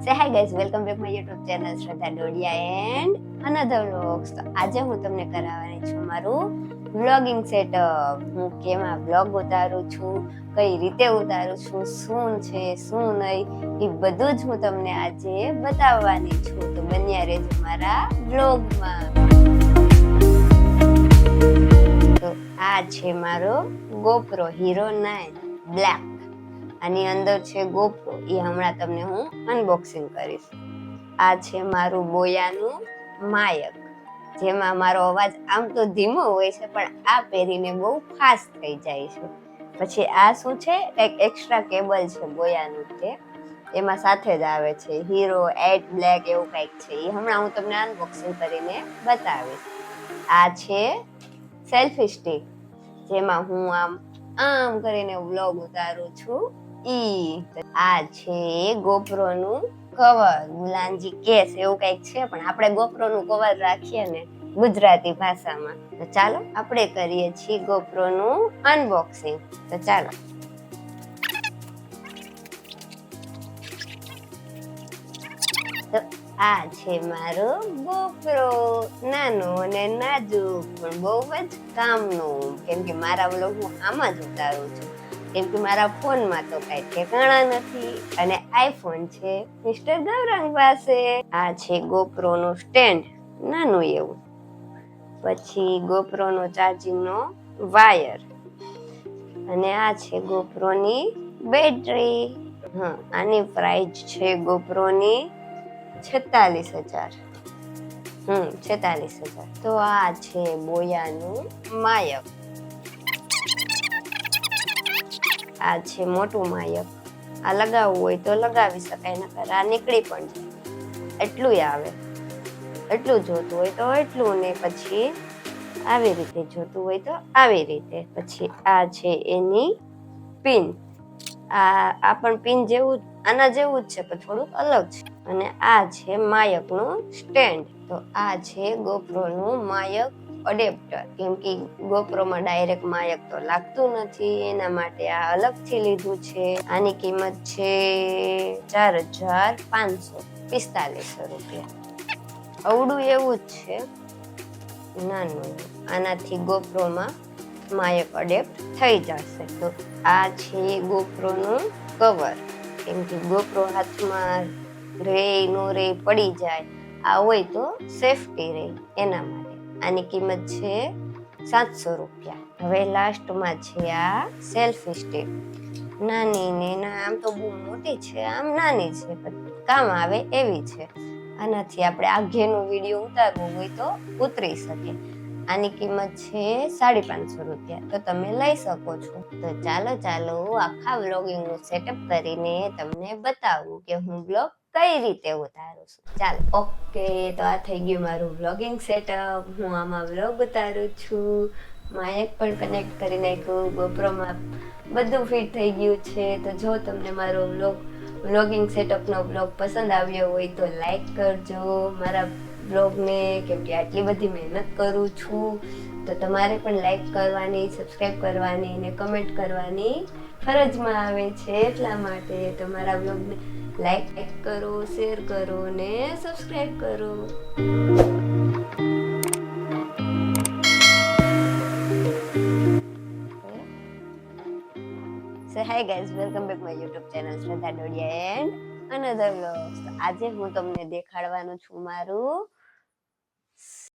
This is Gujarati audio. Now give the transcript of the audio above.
સે hi guys, welcome back my YouTube channel Shraddha Dodiya and another vlogs. તો આજે હું તમને કરાવવાની છું મારું વ્લોગિંગ સેટઅપ. હું કેમાં વ્લોગ ઉતારું છું, કઈ રીતે ઉતારું છું, શું છે શું નહીં, એ બધું જ હું તમને આજે બતાવવાની છું. તો બન્યા રહેજો મારા વ્લોગમાં. તો આ છે મારો GoPro Hero 9 બ્લેક. આની અંદર છે GoPro, એ હમણાં તમને હું અનબોક્સિંગ કરીશ. આ છે મારું બોયાનું માયક, જેમાં મારો અવાજ આમ તો ધીમો હોય છે પણ આ પહેરીને બહુ ફાસ્ટ થઈ જાય છે. પછી આ શું છે, કંઈક એક્સ્ટ્રા કેબલ છે બોયાનું, તે એમાં સાથે જ આવે છે. હીરો 8 બ્લેક એવું કંઈક છે, એ હમણાં હું તમને અનબોક્સિંગ કરીને બતાવીશ. આ છે સેલ્ફી સ્ટિક, જેમાં હું આમ કરીને વ્લોગ ઉતારું છું. આ છે GoPro નું કવર, મુલાનજી કેસ એવું કઈક છે, પણ આપણે GoPro નું કવર રાખીએ ને ગુજરાતી ભાષામાં. તો ચાલો આપણે કરીએ છીએ GoPro નું અનબોક્સિંગ. તો ચાલો. તો આ છે મારો GoPro, નાનો અને નાજુક પણ બહુ જ કામનું, કેમ કે મારા વ્લોગ હું આમાં જ ઉતારું છું. કેમ કે મારા ફોનમાં તો કઈ ઠેકાણા નથી અને આઈફોન છે મિસ્ટર ગૌરાંગ પાસે. આ છે GoPro નું સ્ટેન્ડ, નાનું એવું. પછી GoPro નો ચાર્જિંગ નો વાયર, અને આ છે GoPro ની બેટરી. આની પ્રાઇસ છે GoPro ની 46,000. 46,000. તો આ છે બોયાનું માયક. આ છે મોટું માયક. આ લગાવવું હોય તો લગાવી શકાય, નકર આ નીકળી પણ જાય. એટલું આવે, એટલું જોતું હોય તો એટલું, ને પછી આવી રીતે જોતું હોય તો આવી રીતે. પછી આ છે એની પિન. આ પણ પિન જેવું, આના જેવું જ છે પણ થોડુંક અલગ છે. અને આ છે માયકનું સ્ટેન્ડ. તો આ છે GoPro નું માયક એડેપ્ટર, કેમ કે GoPro માં ડાયરેક્ટ માયક તો લાગતું નથી, એના માટે આ અલગથી લીધું છે. આની કિંમત છે 4,545 રૂપિયા. અવડું એવું જ છે, નાનું. આનાથી GoPro માં માયક એડેપ્ટ થઈ જશે. તો આ છે GoPro નું કવર, કેમ કે GoPro હાથમાં રે નો રે પડી જાય, આ હોય તો સેફટી રહે એના માટે. આની કિંમત છે 700 રૂપિયા. હવે લાસ્ટમાં છે આ સેલ્ફી સ્ટિક, નાની ને આમ તો બહુ મોટી છે, આમ નાની છે પણ કામ આવે એવી છે. આનાથી આપણે આઘેનો વિડીયો ઉતારવો હોય તો ઉતરી શકે. આની કિંમત છે 550 રૂપિયા. તો તમે લઈ શકો છો. તો ચાલો આખા વ્લોગિંગ નું સેટઅપ કરીને તમને બતાવું કે હું વ્લોગ કઈ રીતે ઉતારું છું. ચાલો. ઓકે, તો આ થઈ ગયું મારું વ્લોગિંગ સેટઅપ. હું આમાં વ્લોગ ઉતારું છું. માયક પણ કનેક્ટ કરી નાખ્યું, GoPro માં બધું ફિટ થઈ ગયું છે. તો જો તમને મારો વ્લોગિંગ સેટઅપનો વ્લોગ પસંદ આવ્યો હોય તો લાઈક કરજો મારા વ્લોગને, કેમ કે આટલી બધી મહેનત કરું છું. તો તમારે પણ લાઈક કરવાની, સબસ્ક્રાઈબ કરવાની ને કમેન્ટ કરવાની ફરજમાં આવે છે. એટલા માટે તમારા વ્લોગને લાઈક કરો, શેર કરો ને સબસ્ક્રાઈબ કરો. Say hi guys, welcome back my YouTube channel Shraddha Dodiya and another vlogs. આજે હું તમને દેખાડવાનું છું મારું